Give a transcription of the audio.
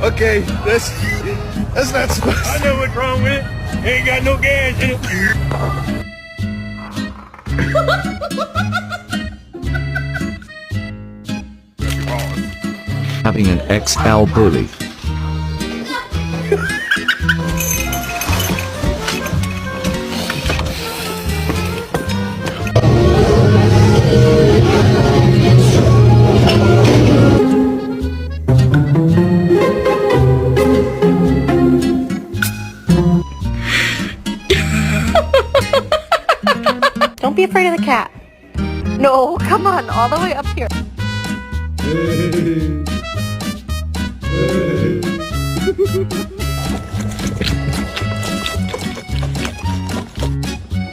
Okay, that's not supposed to... I know what's wrong with it. Ain't got no gas in it. Having an XL bully. Don't be afraid of the cat. No, come on, all the way up here.